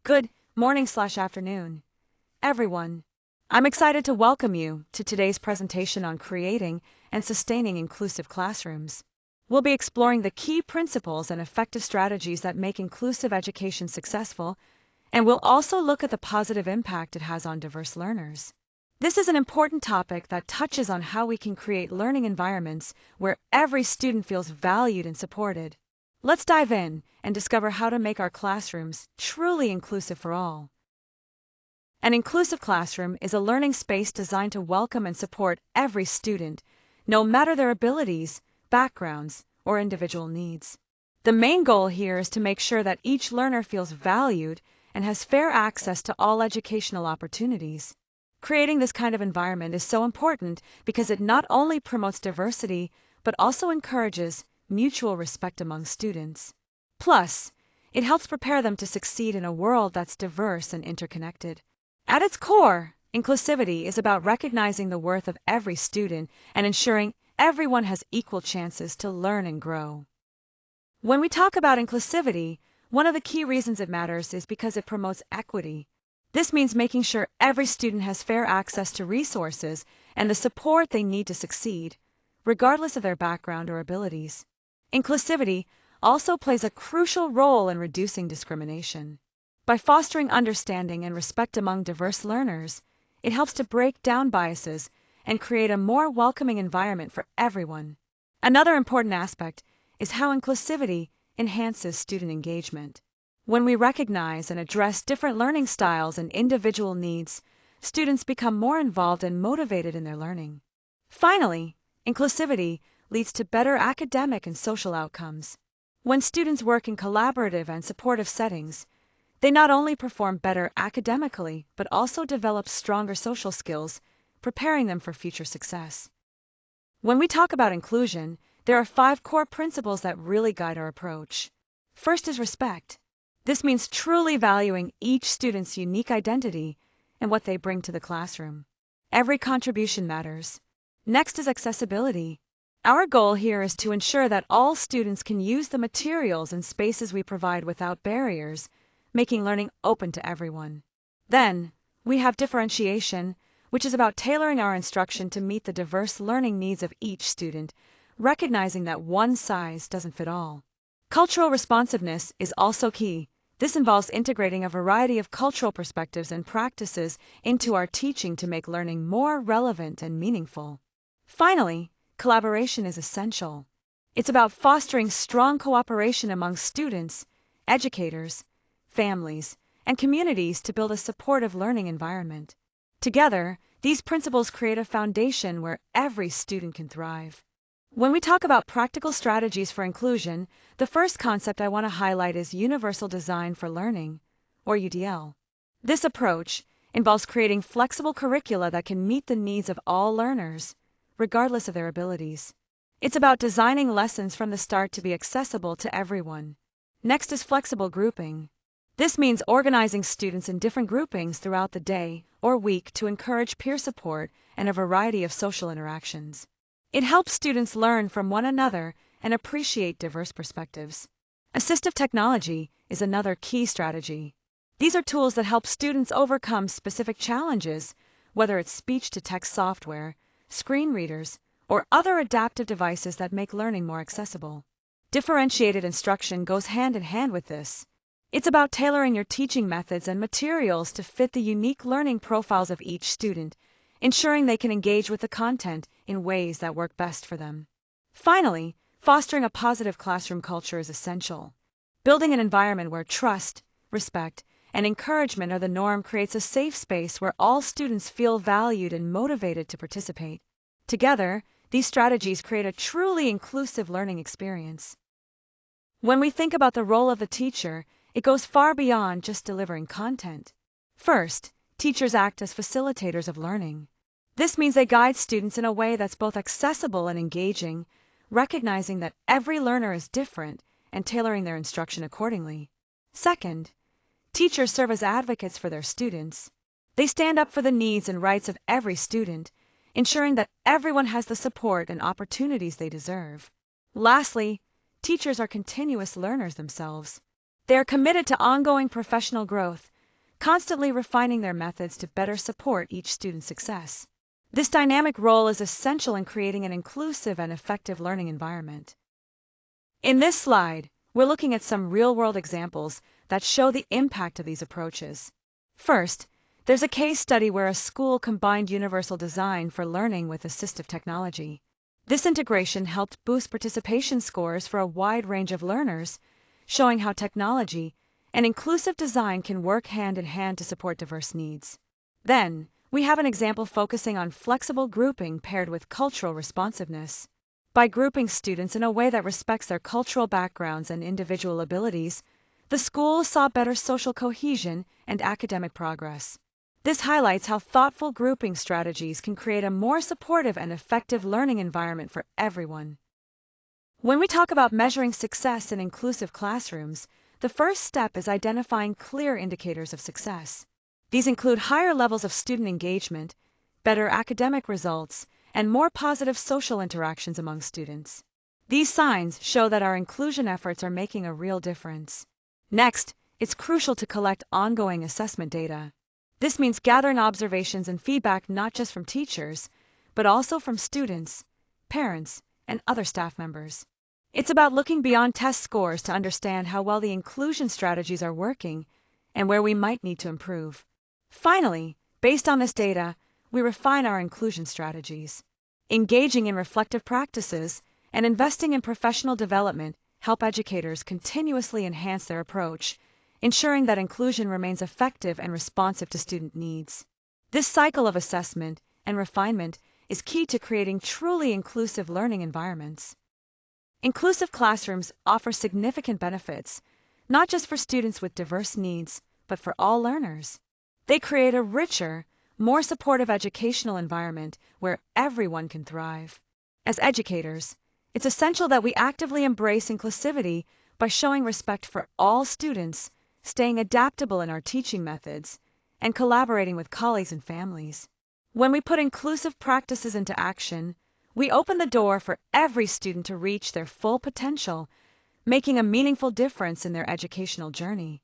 Good morning/afternoon, everyone. I'm excited to welcome you to today's presentation on creating and sustaining inclusive classrooms. We'll be exploring the key principles and effective strategies that make inclusive education successful, and we'll also look at the positive impact it has on diverse learners. This is an important topic that touches on how we can create learning environments where every student feels valued and supported. Let's dive in and discover how to make our classrooms truly inclusive for all. An inclusive classroom is a learning space designed to welcome and support every student, no matter their abilities, backgrounds, or individual needs. The main goal here is to make sure that each learner feels valued and has fair access to all educational opportunities. Creating this kind of environment is so important because it not only promotes diversity, but also encourages mutual respect among students. Plus, it helps prepare them to succeed in a world that's diverse and interconnected. At its core, inclusivity is about recognizing the worth of every student and ensuring everyone has equal chances to learn and grow. When we talk about inclusivity, one of the key reasons it matters is because it promotes equity. This means making sure every student has fair access to resources and the support they need to succeed, regardless of their background or abilities. Inclusivity also plays a crucial role in reducing discrimination. By fostering understanding and respect among diverse learners, it helps to break down biases and create a more welcoming environment for everyone. Another important aspect is how inclusivity enhances student engagement. When we recognize and address different learning styles and individual needs, students become more involved and motivated in their learning. Finally, inclusivity leads to better academic and social outcomes. When students work in collaborative and supportive settings, they not only perform better academically, but also develop stronger social skills, preparing them for future success. When we talk about inclusion, there are 5 core principles that really guide our approach. First is respect. This means truly valuing each student's unique identity and what they bring to the classroom. Every contribution matters. Next is accessibility. Our goal here is to ensure that all students can use the materials and spaces we provide without barriers, making learning open to everyone. Then, we have differentiation, which is about tailoring our instruction to meet the diverse learning needs of each student, recognizing that one size doesn't fit all. Cultural responsiveness is also key. This involves integrating a variety of cultural perspectives and practices into our teaching to make learning more relevant and meaningful. Finally, collaboration is essential. It's about fostering strong cooperation among students, educators, families, and communities to build a supportive learning environment. Together, these principles create a foundation where every student can thrive. When we talk about practical strategies for inclusion, the first concept I want to highlight is Universal Design for Learning, or UDL. This approach involves creating flexible curricula that can meet the needs of all learners, regardless of their abilities. It's about designing lessons from the start to be accessible to everyone. Next is flexible grouping. This means organizing students in different groupings throughout the day or week to encourage peer support and a variety of social interactions. It helps students learn from one another and appreciate diverse perspectives. Assistive technology is another key strategy. These are tools that help students overcome specific challenges, whether it's speech-to-text software, screen readers, or other adaptive devices that make learning more accessible. Differentiated instruction goes hand in hand with this. It's about tailoring your teaching methods and materials to fit the unique learning profiles of each student, ensuring they can engage with the content in ways that work best for them. Finally, fostering a positive classroom culture is essential. Building an environment where trust, respect, and encouragement are the norm creates a safe space where all students feel valued and motivated to participate. Together, these strategies create a truly inclusive learning experience. When we think about the role of the teacher, it goes far beyond just delivering content. First, teachers act as facilitators of learning. This means they guide students in a way that's both accessible and engaging, recognizing that every learner is different and tailoring their instruction accordingly. Second, teachers serve as advocates for their students. They stand up for the needs and rights of every student, ensuring that everyone has the support and opportunities they deserve. Lastly, teachers are continuous learners themselves. They are committed to ongoing professional growth, constantly refining their methods to better support each student's success. This dynamic role is essential in creating an inclusive and effective learning environment. In this slide, we're looking at some real-world examples that show the impact of these approaches. First, there's a case study where a school combined universal design for learning with assistive technology. This integration helped boost participation scores for a wide range of learners, showing how technology and inclusive design can work hand in hand to support diverse needs. Then, we have an example focusing on flexible grouping paired with cultural responsiveness. By grouping students in a way that respects their cultural backgrounds and individual abilities, the school saw better social cohesion and academic progress. This highlights how thoughtful grouping strategies can create a more supportive and effective learning environment for everyone. When we talk about measuring success in inclusive classrooms, the first step is identifying clear indicators of success. These include higher levels of student engagement, better academic results, and more positive social interactions among students. These signs show that our inclusion efforts are making a real difference. Next, it's crucial to collect ongoing assessment data. This means gathering observations and feedback not just from teachers, but also from students, parents, and other staff members. It's about looking beyond test scores to understand how well the inclusion strategies are working and where we might need to improve. Finally, based on this data, we refine our inclusion strategies. Engaging in reflective practices and investing in professional development help educators continuously enhance their approach, ensuring that inclusion remains effective and responsive to student needs. This cycle of assessment and refinement is key to creating truly inclusive learning environments. Inclusive classrooms offer significant benefits, not just for students with diverse needs, but for all learners. They create a richer, more supportive educational environment where everyone can thrive. As educators, it's essential that we actively embrace inclusivity by showing respect for all students, staying adaptable in our teaching methods, and collaborating with colleagues and families. When we put inclusive practices into action, we open the door for every student to reach their full potential, making a meaningful difference in their educational journey.